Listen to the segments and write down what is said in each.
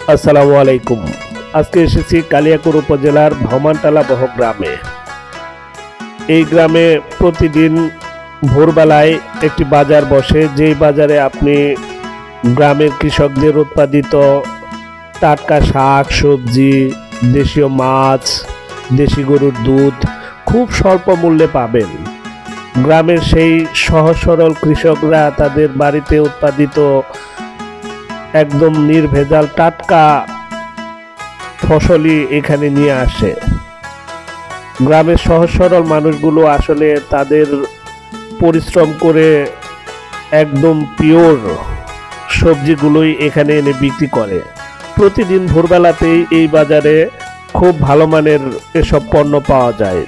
আসসালামু আলাইকুম। আজকে এসেছি কালিয়াকৈর উপজেলার ভমানটালাবহ গ্রামে। এই গ্রামে প্রতিদিন ভোরবেলায় একটি বাজার বসে, যেই বাজারে আপনি গ্রামের কৃষকদের উৎপাদিত টাটকা শাক সবজি, দেশীয় মাছ, দেশি গরুর দুধ খুব স্বল্প মূল্যে পাবেন। গ্রামের সেই সহজ সরল কৃষকরা তাদের বাড়িতে উৎপাদিত একদম নির্ভেজাল টাটকা ফসলই এখানে নিয়ে আসে। গ্রামের সহজ সরল মানুষগুলো আসলে তাদের পরিশ্রম করে একদম পিওর সবজিগুলোই এখানে এনে বিক্রি করে। প্রতিদিন ভোরবেলাতেই এই বাজারে খুব ভালো মানের এসব পণ্য পাওয়া যায়।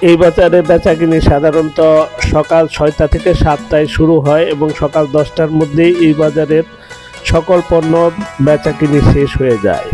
এই বাজারে বেচাকিনি সাধারণত সকাল 6টা থেকে 7টায় শুরু হয় এবং সকাল 10টার মধ্যেই এই বাজারের সকল পণ্য বেচাকিনি শেষ হয়ে যায়।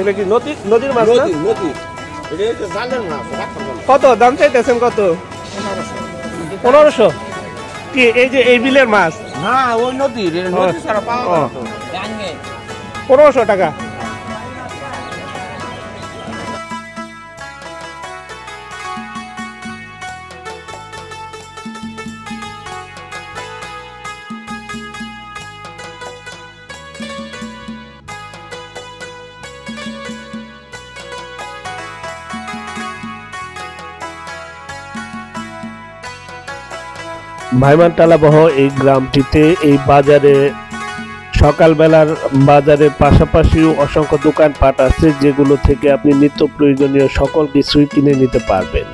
এটা কি নদীর মাছ না? কত দাম চাইতেছেন? কত? 1500। কি এই যে এই বিলের মাছ? না, ওই নদীর 1500 টাকা। ভাইমানটালাবহ এই গ্রামটিতে এই বাজারে সকালবেলার বাজারের পাশাপাশিও অসংখ্য দোকানপাট আছে, যেগুলো থেকে আপনি নিত্য প্রয়োজনীয় সকল কিছুই কিনে নিতে পারবেন।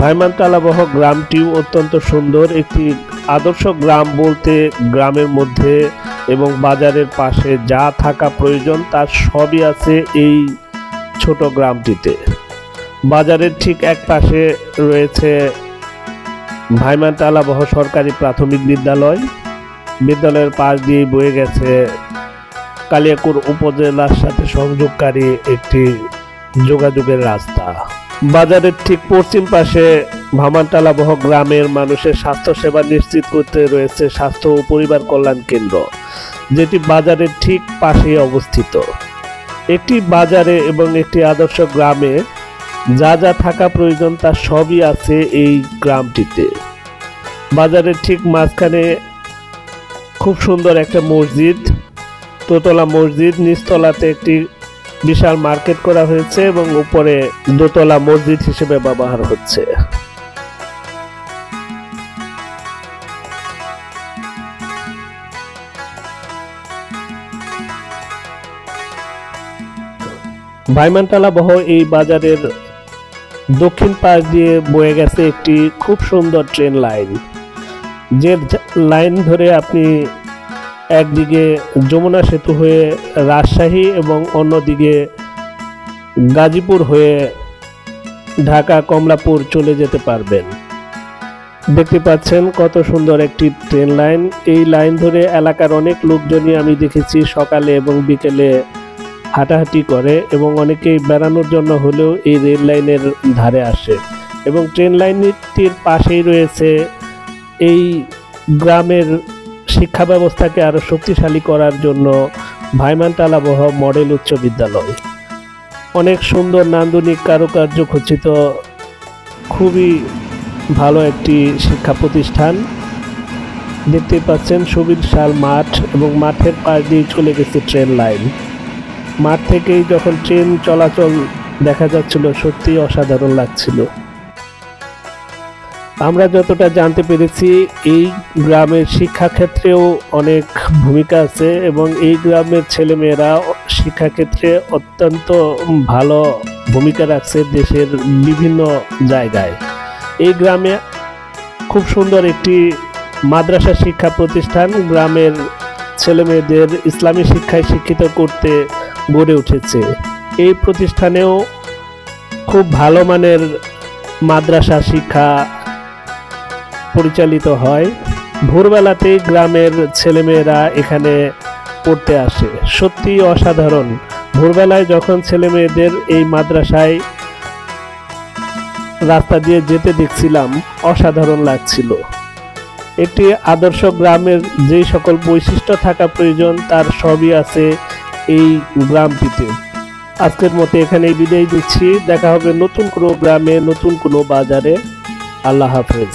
ভাইমানটালাবহ গ্রামটিও অত্যন্ত সুন্দর একটি আদর্শ গ্রাম বলতে গ্রামের মধ্যে এবং বাজারের পাশে যা থাকা প্রয়োজন তার সবই আছে এই ছোট গ্রামটিতে। বাজারের ঠিক এক পাশে রয়েছে ভাইমানটালাবহ সরকারি প্রাথমিক বিদ্যালয়। বিদ্যালয়ের পাশ দিয়ে বয়ে গেছে কালিয়াকৈর উপজেলার সাথে সংযোগকারী একটি যোগাযোগের রাস্তা। বাজারের ঠিক পশ্চিম পাশে ভাইমানটালাবহ গ্রামের মানুষের স্বাস্থ্যসেবা নিশ্চিত করতে রয়েছে স্বাস্থ্য ও পরিবার কল্যাণ কেন্দ্র, যেটি বাজারের ঠিক পাশেই অবস্থিত। একটি বাজারে এবং একটি আদর্শ গ্রামে যা যা থাকা প্রয়োজন তার সবই আছে এই গ্রামটিতে। বাজারের ঠিক মাঝখানে খুব সুন্দর একটা মসজিদ, দোতলা মসজিদ, নিচতলাতে একটি বিশাল মার্কেট করা হয়েছে এবং উপরে দোতলা মসজিদ হিসেবে ব্যবহার হচ্ছে। ভাইমানটালাবহ এই বাজারের দক্ষিণ পাশ দিয়ে বয়ে গেছে একটি খুব সুন্দর ট্রেন লাইন, যে লাইন ধরে আপনি একদিকে যমুনা সেতু হয়ে রাজশাহী এবং অন্যদিকে গাজীপুর হয়ে ঢাকা কমলাপুর চলে যেতে পারবেন। দেখতে পাচ্ছেন কত সুন্দর একটি ট্রেন লাইন। এই লাইন ধরে এলাকার অনেক লোকজনই আমি দেখেছি সকালে এবং বিকেলে হাঁটাহাঁটি করে এবং অনেকেই বেড়ানোর জন্য হলেও এই রেল লাইনের ধারে আসে। এবং ট্রেন লাইনটির পাশেই রয়েছে এই গ্রামের শিক্ষা ব্যবস্থাকে আরও শক্তিশালী করার জন্য ভাইমানটালাবহ মডেল উচ্চ বিদ্যালয়। অনেক সুন্দর নান্দনিক কারুকার্য খচিত খুবই ভালো একটি শিক্ষা প্রতিষ্ঠান। দেখতে পাচ্ছেন সুবিশাল মাঠ এবং মাঠের পাশ দিয়ে চলে গেছে ট্রেন লাইন। মাঠ থেকেই যখন ট্রেন চলাচল দেখা যাচ্ছিল সত্যিই অসাধারণ লাগছিল। আমরা যতটা জানতে পেরেছি এই গ্রামের শিক্ষাক্ষেত্রেও অনেক ভূমিকা আছে এবং এই গ্রামের ছেলেমেয়েরা শিক্ষাক্ষেত্রে অত্যন্ত ভালো ভূমিকা রাখছে দেশের বিভিন্ন জায়গায়। এই গ্রামে খুব সুন্দর একটি মাদ্রাসা শিক্ষা প্রতিষ্ঠান গ্রামের ছেলেমেয়েদের ইসলামী শিক্ষায় শিক্ষিত করতে গড়ে উঠেছে। এই প্রতিষ্ঠানেও খুব ভালো মানের মাদ্রাসা শিক্ষা পরিচালিত হয়। ভোরবেলাতেই গ্রামের ছেলেমেয়েরা এখানে পড়তে আসে, সত্যি অসাধারণ। ভোরবেলায় যখন ছেলেমেয়েদের এই মাদ্রাসায় রাস্তা দিয়ে যেতে দেখছিলাম, অসাধারণ লাগছিল। একটি আদর্শ গ্রামের যে সকল বৈশিষ্ট্য থাকা প্রয়োজন তার সবই আছে এই গ্রামটিতে। আজকের মতো এখানেই বিদায় দিচ্ছি। দেখা হবে নতুন কোনো গ্রামে, নতুন কোনো বাজারে। আল্লাহ হাফেজ।